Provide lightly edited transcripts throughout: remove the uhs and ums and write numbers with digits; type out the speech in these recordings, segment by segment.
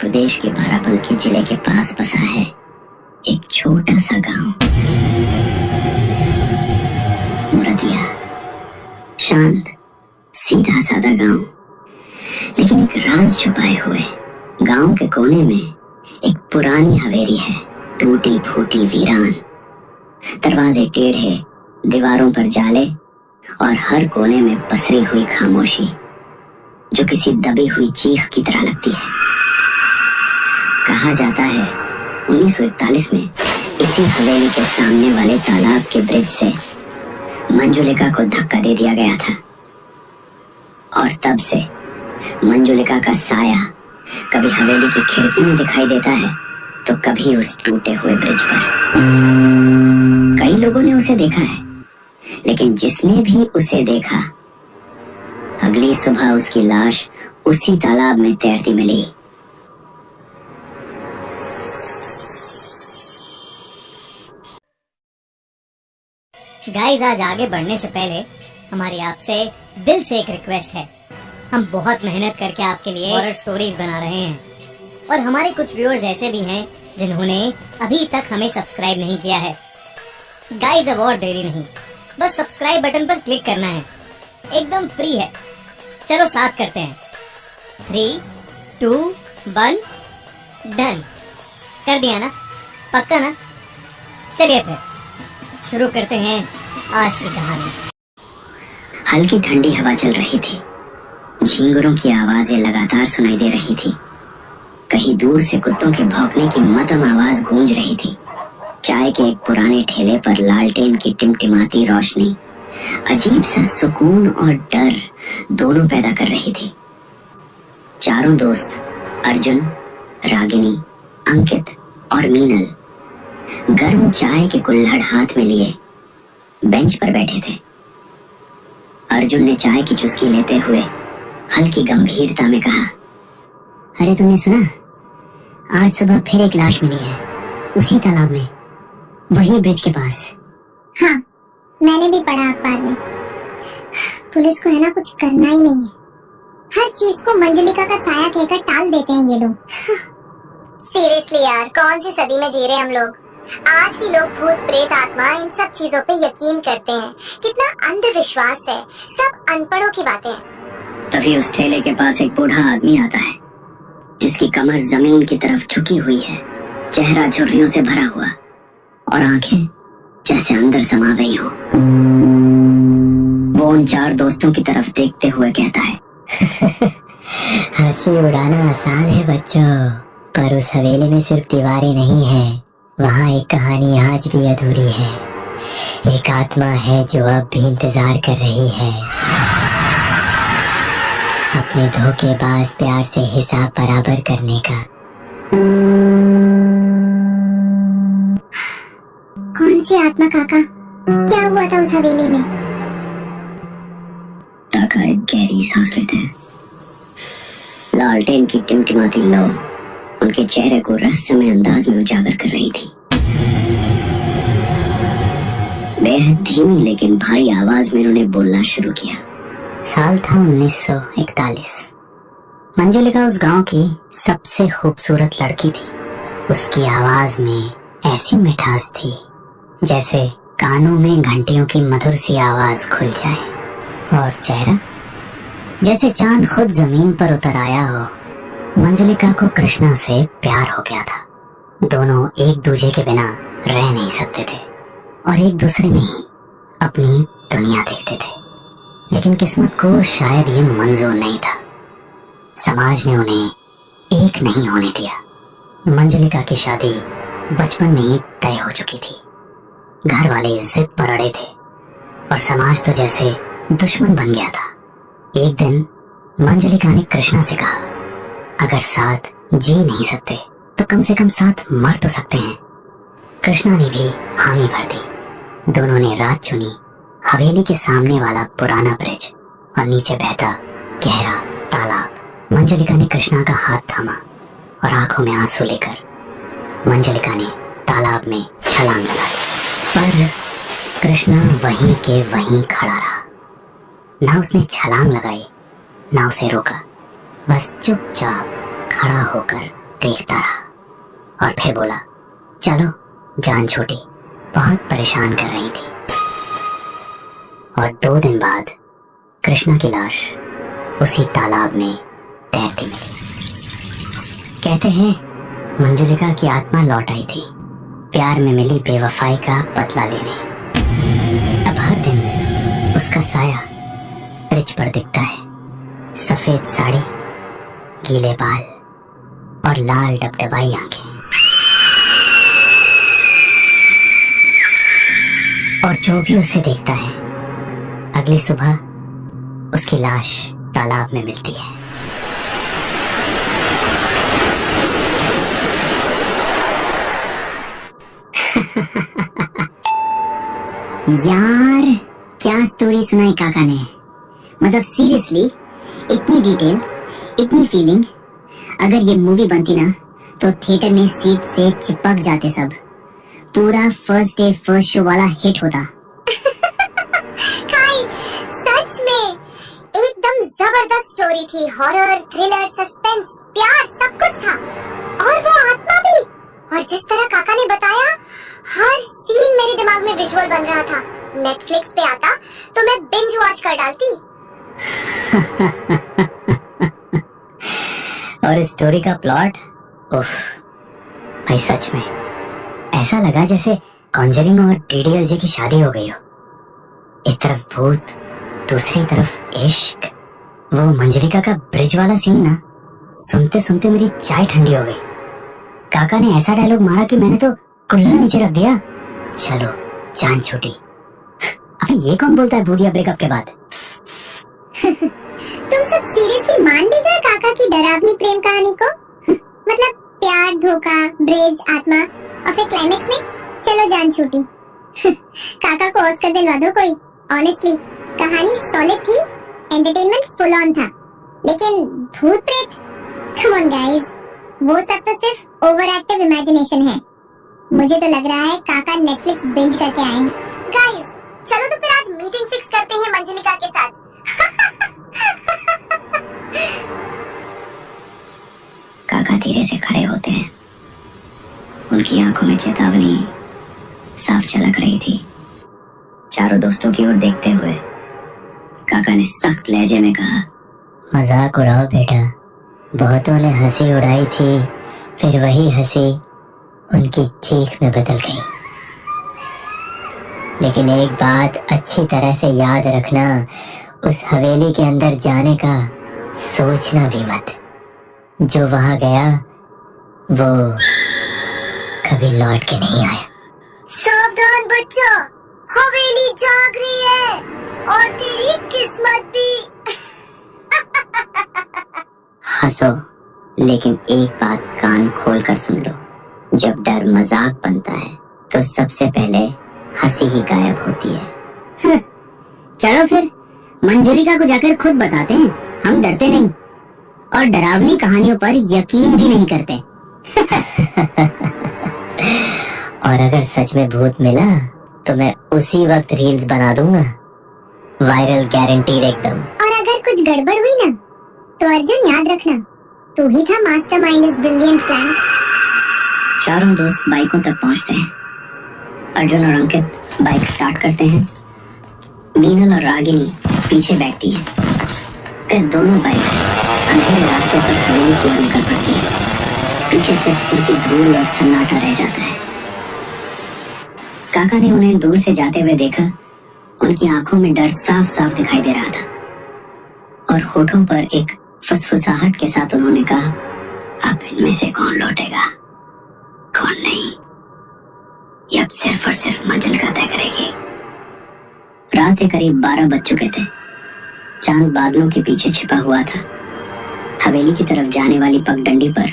प्रदेश के बाराबंकी जिले के पास बसा है एक छोटा सा गांव मुरादिया। शांत सीधा साधा गांव, लेकिन एक राज छुपाए हुए। गांव के कोने में एक पुरानी हवेली है, टूटी फूटी वीरान। दरवाजे टेढ़े, दीवारों पर जाले और हर कोने में पसरी हुई खामोशी जो किसी दबी हुई चीख की तरह लगती है। कहा जाता है 1941 में इसी हवेली के सामने वाले तालाब के ब्रिज से मंजुलिका को धक्का दे दिया गया था, और तब से मंजुलिका का साया कभी हवेली की खिड़की में दिखाई देता है तो कभी उस टूटे हुए ब्रिज पर। कई लोगों ने उसे देखा है, लेकिन जिसने भी उसे देखा, अगली सुबह उसकी लाश उसी तालाब में तैरती मिली। गाइस, आज आगे बढ़ने से पहले हमारी आपसे दिल से एक रिक्वेस्ट है। हम बहुत मेहनत करके आपके लिए हॉरर स्टोरीज बना रहे हैं, और हमारे कुछ व्यूअर्स ऐसे भी हैं जिन्होंने अभी तक हमें सब्सक्राइब नहीं किया है। गाइस, अब और देरी नहीं, बस सब्सक्राइब बटन पर क्लिक करना है, एकदम फ्री है। चलो साथ करते हैं। 3, 2, 1 डन। कर दिया ना? पक्का ना? चलिए फिर शुरू करते हैं आज की कहानी। हल्की ठंडी हवा चल रही थी, झींगुरों की आवाजें लगातार सुनाई दे रही थी। कहीं दूर से कुत्तों के भौंकने की मध्यम आवाज गूंज रही थी। चाय के एक पुराने ठेले पर लालटेन की टिमटिमाती रोशनी अजीब सा सुकून और डर दोनों पैदा कर रही थी। चारों दोस्त अर्जुन, रागिनी, अंकित और मीनल गर्म चाय के कुल्हड़ हाथ में लिए बेंच पर बैठे थे। अर्जुन ने चाय की चुस्की लेते हुए हल्की गंभीरता में कहा, अरे तुमने सुना? आज सुबह फिर एक लाश मिली है, उसी तालाब में, वही ब्रिज के पास। हाँ, मैंने भी पढ़ा अखबार में। पुलिस को है ना कुछ करना ही नहीं है, हर चीज को मंजुलिका का साया कहकर टाल देते हैं ये लोग। सीरियसली यार, कौन सी सदी में जी रहे हम लोग? आज भी लोग भूत प्रेत आत्मा इन सब चीजों पे यकीन करते हैं। कितना अंधविश्वास है, सब अनपढ़ों की बातें हैं। तभी उस ठेले के पास एक बूढ़ा आदमी आता है, जिसकी कमर जमीन की तरफ झुकी हुई है, चेहरा झुर्रियों से भरा हुआ और आंखें जैसे अंदर समा गई हो। वो उन चार दोस्तों की तरफ देखते हुए कहता है, हंसी उड़ाना आसान है बच्चों, पर उस हवेली में सिर्फ दीवारें नहीं है, वहाँ एक कहानी आज भी अधूरी है। एक आत्मा है जो अब भी इंतजार कर रही है, अपने धोखेबाज प्यार से हिसाब बराबर करने का। कौन सी आत्मा काका? क्या हुआ था उस हवेली में? काका एक गहरी सांस लेते हैं। लालटेन की टिमटिमाती लौ उनके चेहरे को रहस्यमय अंदाज में उजागर कर रही थी। बेहद धीमी लेकिन भारी आवाज में उन्होंने बोलना शुरू किया। साल था 1941। मंजुलिका उस गांव की सबसे खूबसूरत लड़की थी। उसकी आवाज में ऐसी मिठास थी जैसे कानों में घंटियों की मधुर सी आवाज खुल जाए, और चेहरा जैसे चांद खुद जमीन पर उतर आया हो। मंजुलिका को कृष्णा से प्यार हो गया था। दोनों एक दूसरे के बिना रह नहीं सकते थे और एक दूसरे में ही अपनी दुनिया देखते थे, लेकिन किस्मत को शायद ये मंजूर नहीं था। समाज ने उन्हें एक नहीं होने दिया। मंजुलिका की शादी बचपन में ही तय हो चुकी थी। घर वाले जिद पर अड़े थे और समाज तो जैसे दुश्मन बन गया था। एक दिन मंजुलिका ने कृष्णा से कहा, अगर साथ जी नहीं सकते तो कम से कम साथ मर तो सकते हैं। कृष्णा ने भी हामी भर दी। दोनों ने रात चुनी हवेली के सामने वाला पुराना ब्रिज और नीचे बहता गहरा तालाब। मंजुलिका ने कृष्णा का हाथ थामा और आंखों में आंसू लेकर मंजुलिका ने तालाब में छलांग लगाई, पर कृष्णा वहीं के वहीं खड़ा रहा। ना उसने छलांग लगाई, ना उसे रोका, बस चुपचाप खड़ा होकर देखता रहा और फिर बोला, चलो जान छोटी, बहुत परेशान कर रही थी। और 2 दिन बाद कृष्णा की लाश उसी तालाब में तैरती मिली। कहते हैं मंजुलिका की आत्मा लौट आई थी, प्यार में मिली बेवफाई का बदला लेने। अब हर दिन उसका साया ब्रिज पर दिखता है, सफेद साड़ी, गीले बाल और लाल डबडबाई आंखें। और जो भी उसे देखता है, अगली सुबह उसकी लाश तालाब में मिलती है। यार क्या स्टोरी सुनाई काका ने, मतलब सीरियसली इतनी डिटेल, इतनी फीलिंग। अगर ये मूवी बनती ना तो थिएटर में सीट से चिपक जाते सब, पूरा फर्स्ट डे फर्स्ट शो वाला हिट होता। सच में एकदम जबरदस्त स्टोरी थी। हॉरर, थ्रिलर, सस्पेंस, प्यार, सब कुछ था। और वो आत्मा भी। और जिस तरह काका ने बताया, हर सीन मेरे दिमाग में विजुअल बन रहा था। नेटफ्लिक्स पे आता तो मैं बिंज वॉच कर डालती। और स्टोरी का प्लॉट, उफ भाई सच में ऐसा लगा जैसे कॉन्जरिंग और डीडीएलजे की शादी हो गई हो। एक तरफ भूत, दूसरी तरफ इश्क। वो मंजलिका का ब्रिज वाला सीन ना, सुनते सुनते मेरी चाय ठंडी हो गई। काका ने ऐसा डायलॉग मारा कि मैंने तो कुल्हड़ नीचे रख दिया। चलो जान छूटी। अबे ये कौन बोलता है भूतिया ब्रेकअप के बाद? तुम सब सीरियसली मान भी गए काका की डरावनी प्रेम कहानी को? मतलब प्यार, धोखा, ब्रिज, आत्मा और फिर क्लाइमेक्स में चलो जान छूटी। काका को ऑस्कर दिलवा दो कोई। ऑनेस्टली कहानी सॉलिड थी, एंटरटेनमेंट फुल ऑन था, लेकिन भूत प्रेत, कम ऑन गाइस, वो सब तो सिर्फ ओवर एक्टिव इमेजिनेशन है। मुझे तो लग रहा है काका नेटफ्लिक्स बिंज करके आए हैं। गाइस चलो तो फिर आज मीटिंग फिक्स करते हैं मंजुलिका के साथ। काका धीरे से खड़े होते हैं, उनकी आंखों में चेतावनी साफ झलक रही थी। चारों दोस्तों की ओर देखते हुए काका ने सख्त लहजे में कहा, मजाक उड़ाओ बेटा, बहुतों ने हंसी उड़ाई थी, फिर वही हंसी उनकी चीख में बदल गई। लेकिन एक बात अच्छी तरह से याद रखना, उस हवेली के अंदर जाने का सोचना भी मत। जो वहां गया वो कभी लौट के नहीं आया। सावधान बच्चा, हवेली जाग रही है और तेरी किस्मत भी। हंसो, लेकिन एक बात कान खोल कर सुन लो, जब डर मजाक बनता है तो सबसे पहले हंसी ही गायब होती है। चलो फिर मंजुलिका को जाकर खुद बताते हैं, हम डरते नहीं और डरावनी कहानियों पर यकीन भी नहीं करते। और अगर सच में भूत मिला तो मैं उसी वक्त रील्स बना दूंगा, वायरल गारंटीड एकदम। और अगर कुछ गड़बड़ हुई ना तो अर्जुन याद रखना, तू ही था मास्टरमाइंड इस ब्रिलियंट प्लान। चारों दोस्त बाइकों तक पहुंचते हैं। अर्जुन और अंकित बाइक स्टार्ट करते हैं, मीनल और रागिनी पीछे बैठती है। फिर दोनों बाइक्स अंधेरे रास्ते पर हवेली की ओर निकल पड़ती है। पीछे सिर्फ उड़ती धूल और सन्नाटा रह जाता है। काका ने उन्हें दूर से जाते हुए देखा। उनकी आंखों में डर साफ साफ दिखाई दे रहा था और होठों पर एक फुसफुसाहट के साथ उन्होंने कहा, अब इनमें से कौन लौटेगा, कौन नहीं, ये अब सिर्फ और सिर्फ मंजिलिका तय करेगी। रात के करीब 12 बज चुके थे। चांद बादलों के पीछे छिपा हुआ था। हवेली की तरफ जाने वाली पगडंडी पर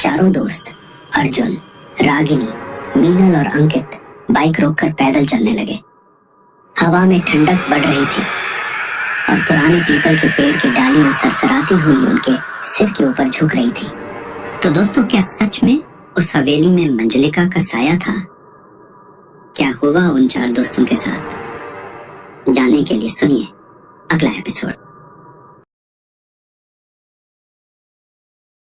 चारों दोस्त अर्जुन, रागिनी, मीनल और अंकित बाइक रोककर पैदल चलने लगे। हवा में ठंडक बढ़ रही थी और पुराने पीपल के पेड़ की डालियां सरसराती हुई उनके सिर के ऊपर झुक रही थी। तो दोस्तों, क्या सच में उस हवेली में मंजुलिका का साया था? क्या हुआ उन 4 दोस्तों के साथ? जानने के लिए सुनिए अगला एपिसोड।